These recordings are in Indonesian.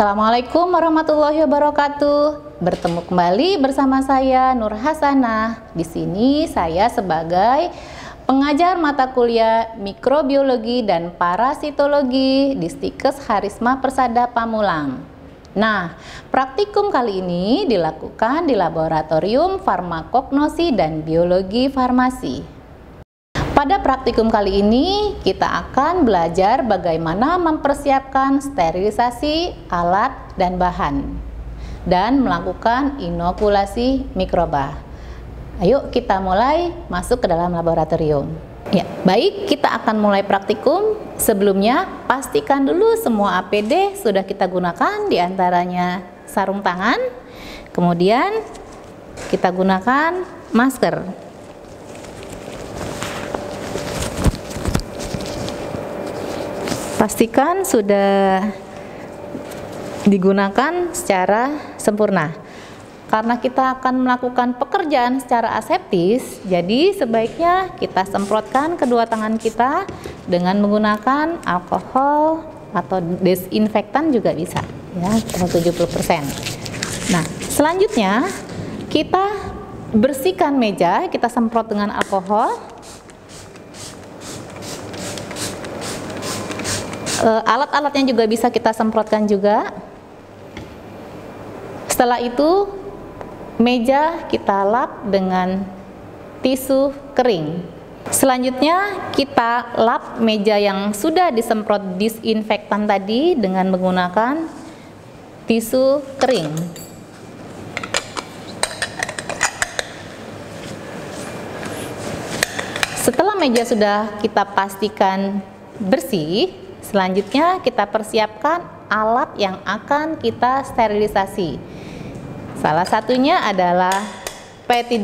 Assalamualaikum warahmatullahi wabarakatuh. Bertemu kembali bersama saya Nur Hasanah. Di sini saya sebagai pengajar mata kuliah mikrobiologi dan parasitologi di Stikes Harisma Persada Pamulang. Nah, praktikum kali ini dilakukan di Laboratorium Farmakognosi dan Biologi Farmasi. Pada praktikum kali ini, kita akan belajar bagaimana mempersiapkan sterilisasi alat dan bahan dan melakukan inokulasi mikroba. Ayo kita mulai masuk ke dalam laboratorium. Ya, baik, kita akan mulai praktikum. Sebelumnya, pastikan dulu semua APD sudah kita gunakan, diantaranya sarung tangan, kemudian kita gunakan masker. Pastikan sudah digunakan secara sempurna. Karena kita akan melakukan pekerjaan secara aseptis, jadi sebaiknya kita semprotkan kedua tangan kita dengan menggunakan alkohol atau desinfektan juga bisa, ya, 70%. Nah, selanjutnya kita bersihkan meja, kita semprot dengan alkohol. Alat-alatnya juga bisa kita semprotkan juga. Setelah itu meja kita lap dengan tisu kering. Selanjutnya kita lap meja yang sudah disemprot disinfektan tadi dengan menggunakan tisu kering. Setelah meja sudah kita pastikan bersih, selanjutnya kita persiapkan alat yang akan kita sterilisasi. Salah satunya adalah Petri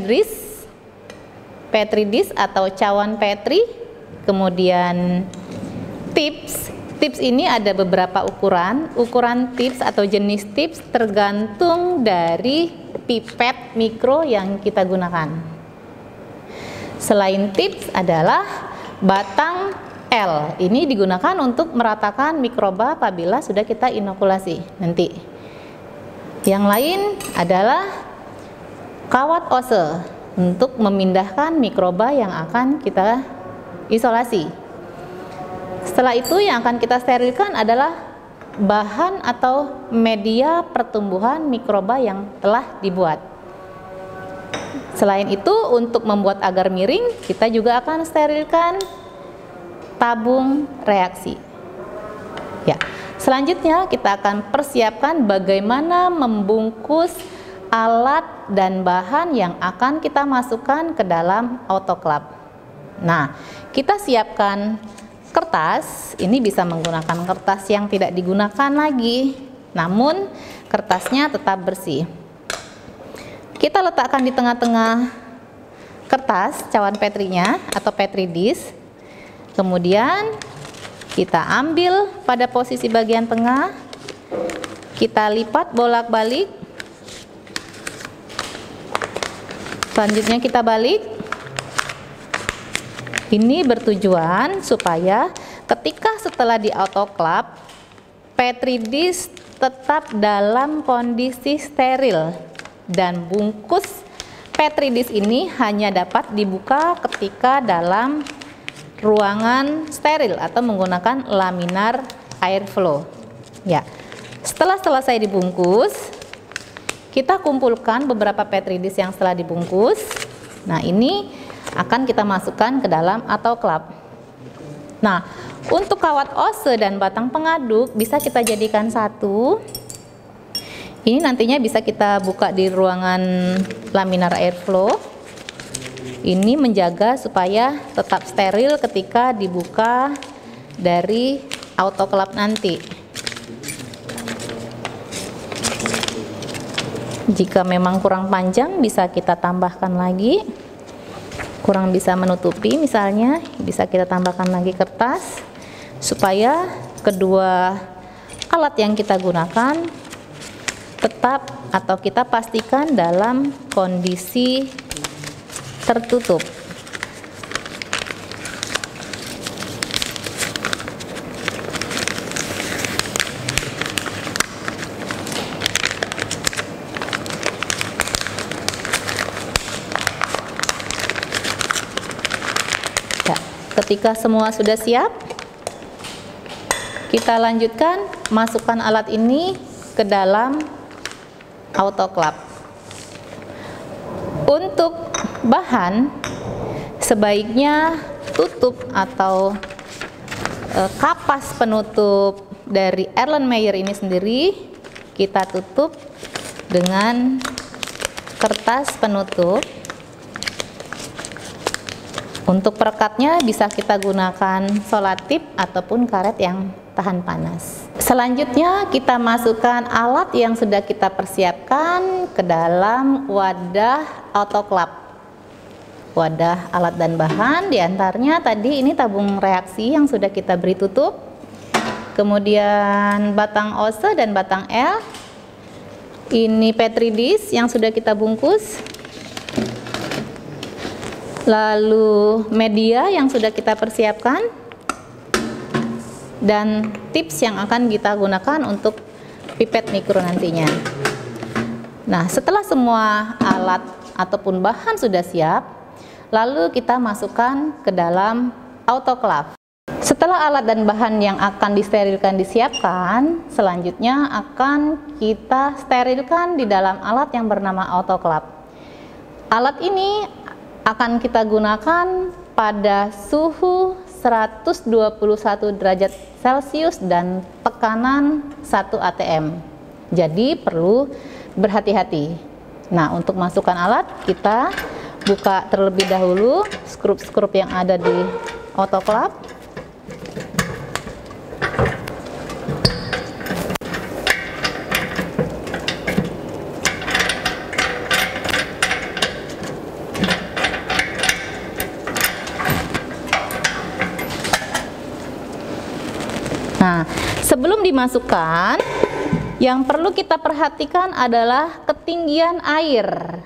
dish atau cawan Petri, kemudian tips. Tips ini ada beberapa ukuran. Ukuran tips atau jenis tips tergantung dari pipet mikro yang kita gunakan. Selain tips adalah batang L, ini digunakan untuk meratakan mikroba apabila sudah kita inokulasi nanti. Yang lain adalah kawat ose untuk memindahkan mikroba yang akan kita isolasi. Setelah itu yang akan kita sterilkan adalah bahan atau media pertumbuhan mikroba yang telah dibuat. Selain itu, untuk membuat agar miring, kita juga akan sterilkan tabung reaksi. Ya, selanjutnya kita akan persiapkan bagaimana membungkus alat dan bahan yang akan kita masukkan ke dalam autoclave. Nah, kita siapkan kertas. Ini bisa menggunakan kertas yang tidak digunakan lagi, namun kertasnya tetap bersih. Kita letakkan di tengah-tengah kertas cawan Petrinya atau Petri dish. Kemudian kita ambil pada posisi bagian tengah, kita lipat bolak-balik, selanjutnya kita balik. Ini bertujuan supaya ketika setelah di autoclave, Petri dish tetap dalam kondisi steril dan bungkus Petri dish ini hanya dapat dibuka ketika dalam ruangan steril atau menggunakan laminar airflow. Ya, setelah selesai dibungkus, kita kumpulkan beberapa Petri dish yang setelah dibungkus. Nah, ini akan kita masukkan ke dalam autoclave. Nah, untuk kawat ose dan batang pengaduk bisa kita jadikan satu. Ini nantinya bisa kita buka di ruangan laminar airflow. Ini menjaga supaya tetap steril ketika dibuka dari autoclave nanti. Jika memang kurang panjang, bisa kita tambahkan lagi. Kurang bisa menutupi, misalnya bisa kita tambahkan lagi kertas supaya kedua alat yang kita gunakan tetap atau kita pastikan dalam kondisi tertutup. Ketika semua sudah siap, kita lanjutkan masukkan alat ini ke dalam autoclave. Untuk bahan, sebaiknya tutup atau kapas penutup dari Erlenmeyer ini sendiri kita tutup dengan kertas penutup. Untuk perekatnya bisa kita gunakan solatip ataupun karet yang tahan panas. Selanjutnya kita masukkan alat yang sudah kita persiapkan ke dalam wadah autoclave. Wadah alat dan bahan diantaranya tadi ini tabung reaksi yang sudah kita beri tutup, kemudian batang ose dan batang L, ini petri dish yang sudah kita bungkus, lalu media yang sudah kita persiapkan, dan tips yang akan kita gunakan untuk pipet mikro nantinya. Nah, setelah semua alat ataupun bahan sudah siap, lalu kita masukkan ke dalam autoclave. Setelah alat dan bahan yang akan disterilkan disiapkan, selanjutnya akan kita sterilkan di dalam alat yang bernama autoclave. Alat ini akan kita gunakan pada suhu 121 derajat Celcius dan tekanan 1 atm. Jadi perlu berhati-hati. Nah, untuk masukkan alat kita buka terlebih dahulu skrup-skrup yang ada di autoclave. Nah, sebelum dimasukkan, yang perlu kita perhatikan adalah ketinggian air.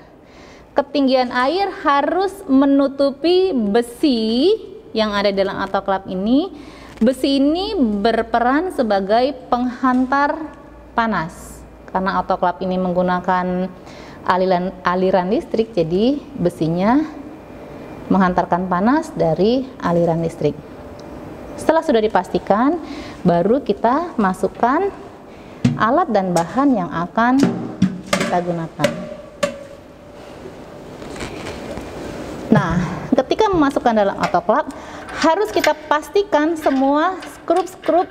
Ketinggian air harus menutupi besi yang ada dalam autoclave ini. Besi ini berperan sebagai penghantar panas. Karena autoclave ini menggunakan aliran listrik, jadi besinya menghantarkan panas dari aliran listrik. Setelah sudah dipastikan, baru kita masukkan alat dan bahan yang akan kita gunakan. Nah, ketika memasukkan dalam autoclave, harus kita pastikan semua skrup-skrup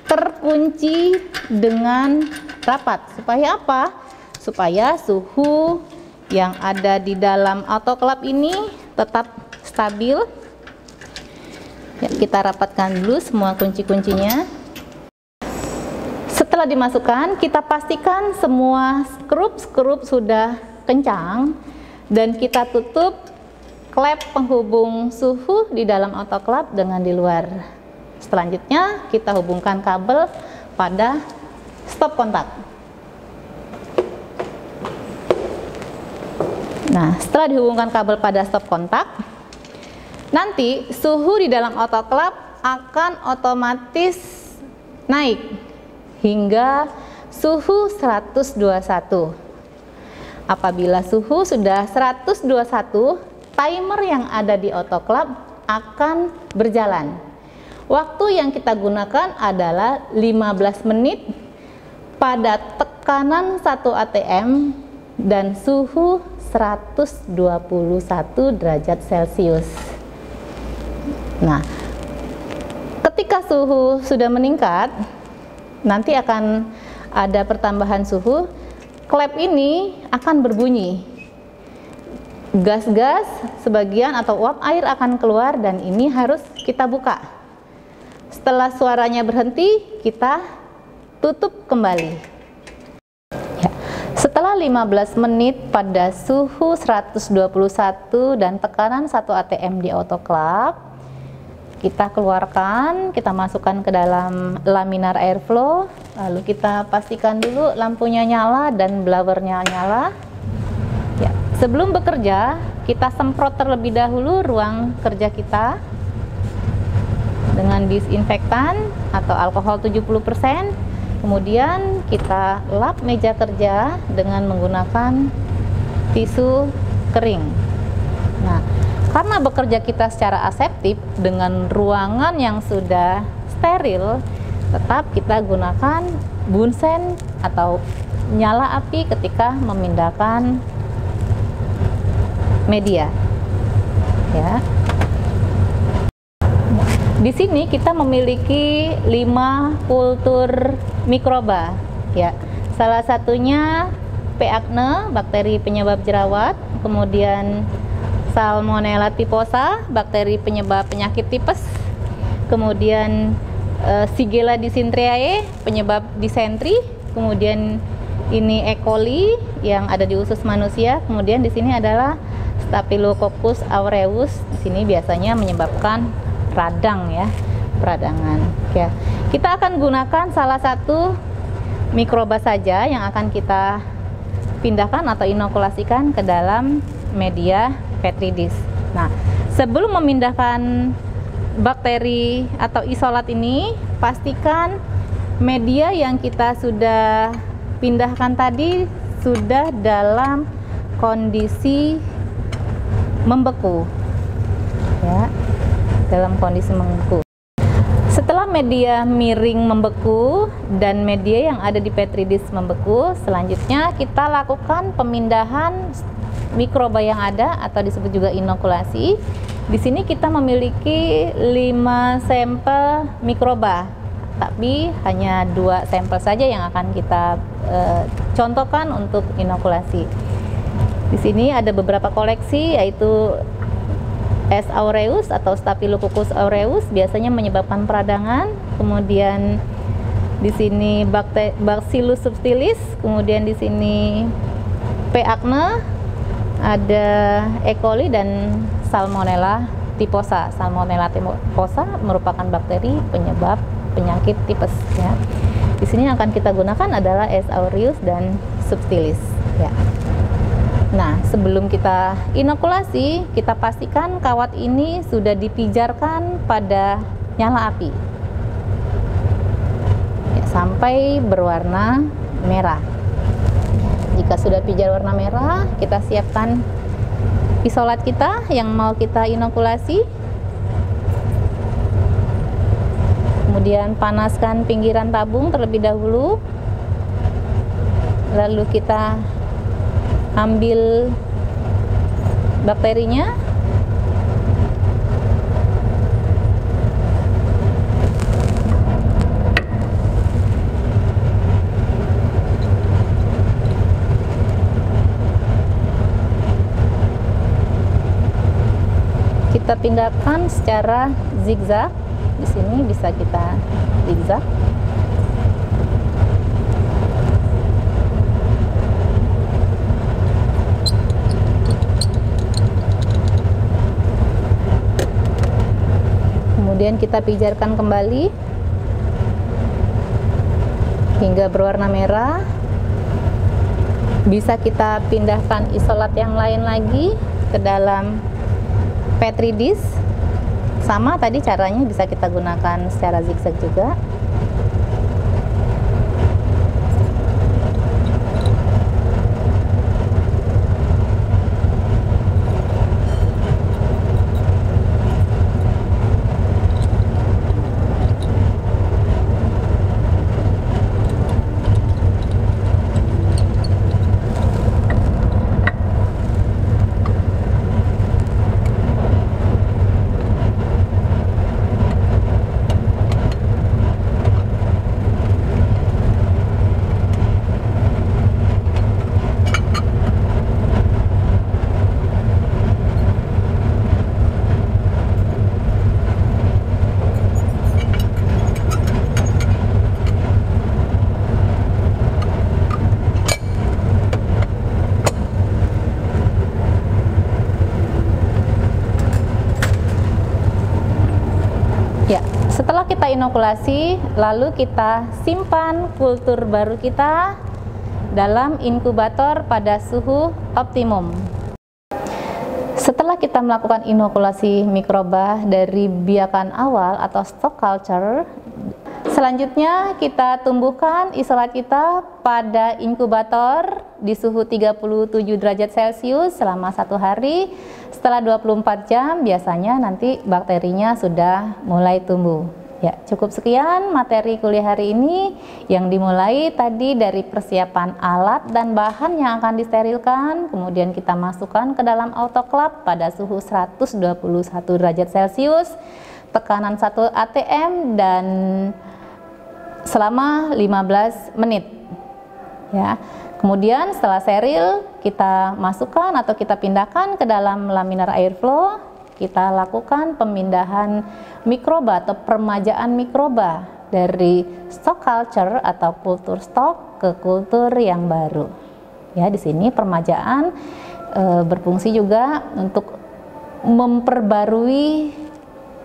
terkunci dengan rapat. Supaya apa? Supaya suhu yang ada di dalam autoclave ini tetap stabil. Ya, kita rapatkan dulu semua kunci-kuncinya. Setelah dimasukkan, kita pastikan semua skrup-skrup sudah kencang dan kita tutup klep penghubung suhu di dalam autoclave dengan di luar. Selanjutnya kita hubungkan kabel pada stop kontak. Nah, setelah dihubungkan kabel pada stop kontak, nanti suhu di dalam autoclave akan otomatis naik hingga suhu 121. Apabila suhu sudah 121, timer yang ada di autoclave akan berjalan. Waktu yang kita gunakan adalah 15 menit pada tekanan 1 atm dan suhu 121 derajat Celcius. Nah, ketika suhu sudah meningkat, nanti akan ada pertambahan suhu, klep ini akan berbunyi. Gas-gas sebagian atau uap air akan keluar dan ini harus kita buka. Setelah suaranya berhenti, kita tutup kembali. Ya. Setelah 15 menit pada suhu 121 dan tekanan 1 atm di autoclave, kita keluarkan, kita masukkan ke dalam laminar airflow, lalu kita pastikan dulu lampunya nyala dan blowernya nyala. Ya, sebelum bekerja, kita semprot terlebih dahulu ruang kerja kita dengan disinfektan atau alkohol 70%. Kemudian kita lap meja kerja dengan menggunakan tisu kering. Nah, Karena bekerja kita secara aseptik dengan ruangan yang sudah steril, tetap kita gunakan bunsen atau nyala api ketika memindahkan media. Ya. Di sini kita memiliki 5 kultur mikroba, ya. Salah satunya P. acne, bakteri penyebab jerawat, kemudian Salmonella typhosa, bakteri penyebab penyakit tipes, kemudian Shigella dysenteriae, penyebab disentri, kemudian ini E. coli yang ada di usus manusia, kemudian di sini adalah Staphylococcus aureus, di sini biasanya menyebabkan radang, ya, peradangan. Ya, kita akan gunakan salah satu mikroba saja yang akan kita pindahkan atau inokulasikan ke dalam media Petri dish. Nah, sebelum memindahkan bakteri atau isolat ini, pastikan media yang kita sudah pindahkan tadi sudah dalam kondisi membeku, ya, dalam kondisi membeku. Setelah media miring membeku dan media yang ada di Petri dish membeku, selanjutnya kita lakukan pemindahan mikroba yang ada atau disebut juga inokulasi. Di sini kita memiliki 5 sampel mikroba, tapi hanya 2 sampel saja yang akan kita contohkan untuk inokulasi. Di sini ada beberapa koleksi, yaitu S. aureus atau Staphylococcus aureus, biasanya menyebabkan peradangan. Kemudian di sini Bacillus subtilis, kemudian di sini P. acne, ada E. coli dan Salmonella typhosa. Salmonella typhosa merupakan bakteri penyebab penyakit tipes, ya. Di sini yang akan kita gunakan adalah S. aureus dan subtilis, ya. Nah, sebelum kita inokulasi, kita pastikan kawat ini sudah dipijarkan pada nyala api, ya, sampai berwarna merah. Jika sudah pijar warna merah, kita siapkan isolat kita yang mau kita inokulasi. Kemudian panaskan pinggiran tabung terlebih dahulu. Lalu kita ambil bakterinya. Kita pindahkan secara zigzag. Di sini bisa kita zigzag. Kemudian kita pijarkan kembali hingga berwarna merah. Bisa kita pindahkan isolat yang lain lagi ke dalam Petri dish. Sama tadi caranya, bisa kita gunakan secara zigzag juga. Ya, setelah kita inokulasi, lalu kita simpan kultur baru kita dalam inkubator pada suhu optimum. Setelah kita melakukan inokulasi mikroba dari biakan awal atau stock culture, Selanjutnya kita tumbuhkan isolat kita pada inkubator di suhu 37 derajat Celcius selama 1 hari. Setelah 24 jam biasanya nanti bakterinya sudah mulai tumbuh. Ya, cukup sekian materi kuliah hari ini yang dimulai tadi dari persiapan alat dan bahan yang akan disterilkan, kemudian kita masukkan ke dalam autoklaf pada suhu 121 derajat Celcius, tekanan 1 atm dan selama 15 menit. Ya. Kemudian setelah steril kita masukkan atau kita pindahkan ke dalam laminar airflow. Kita lakukan pemindahan mikroba atau permajaan mikroba dari stock culture atau kultur stok ke kultur yang baru. Ya, di sini permajaan berfungsi juga untuk memperbarui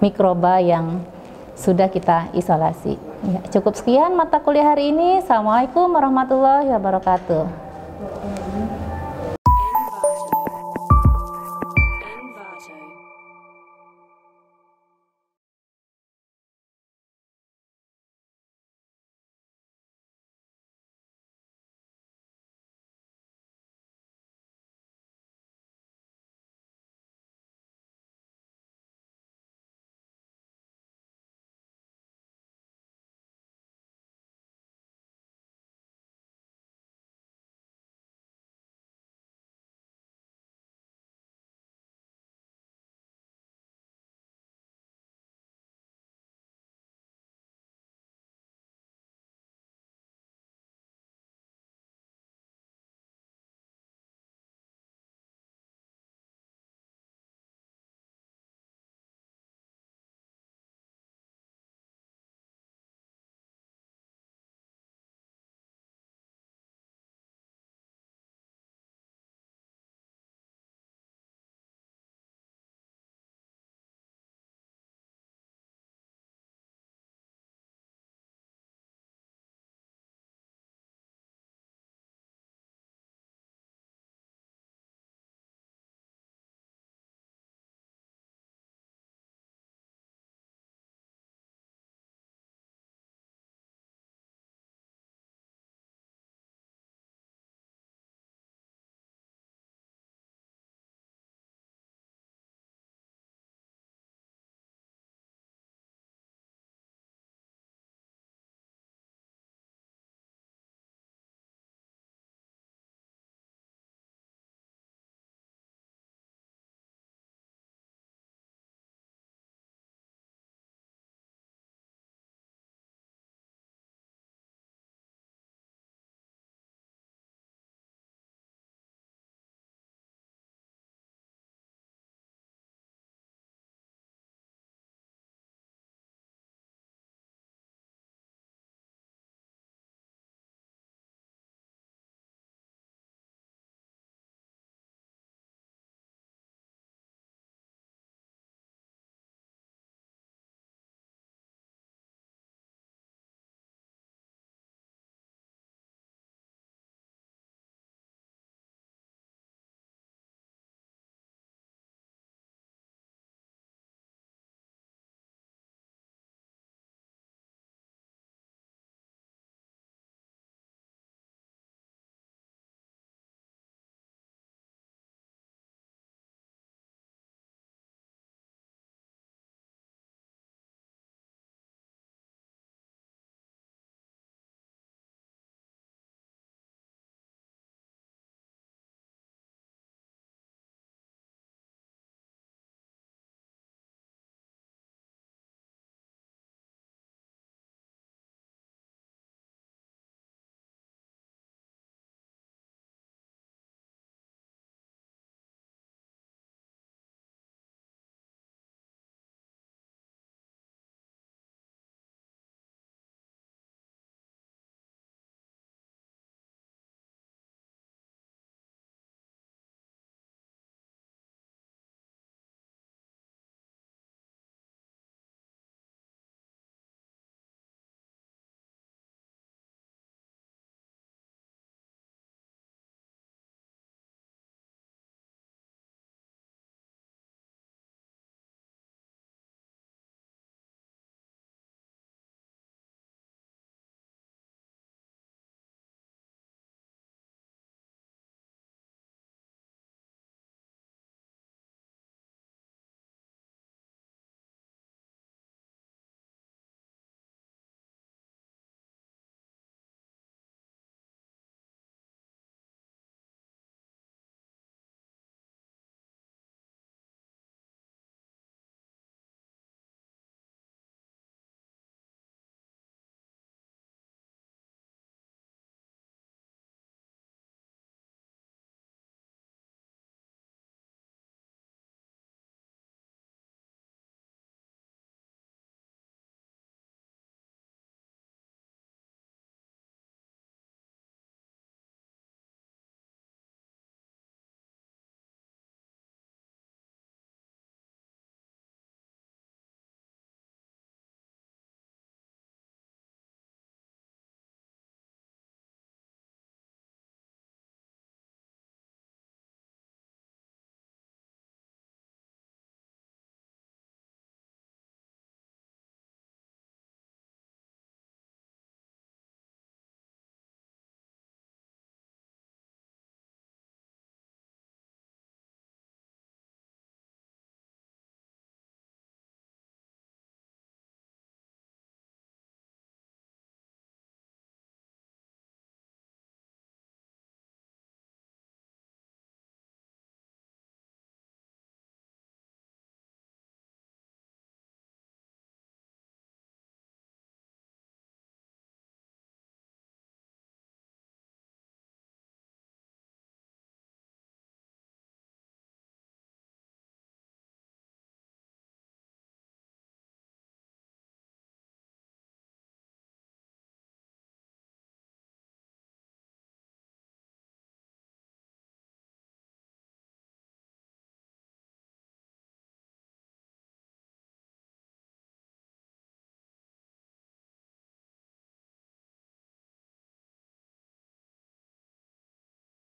mikroba yang sudah kita isolasi. Ya, cukup sekian mata kuliah hari ini. Assalamualaikum warahmatullahi wabarakatuh.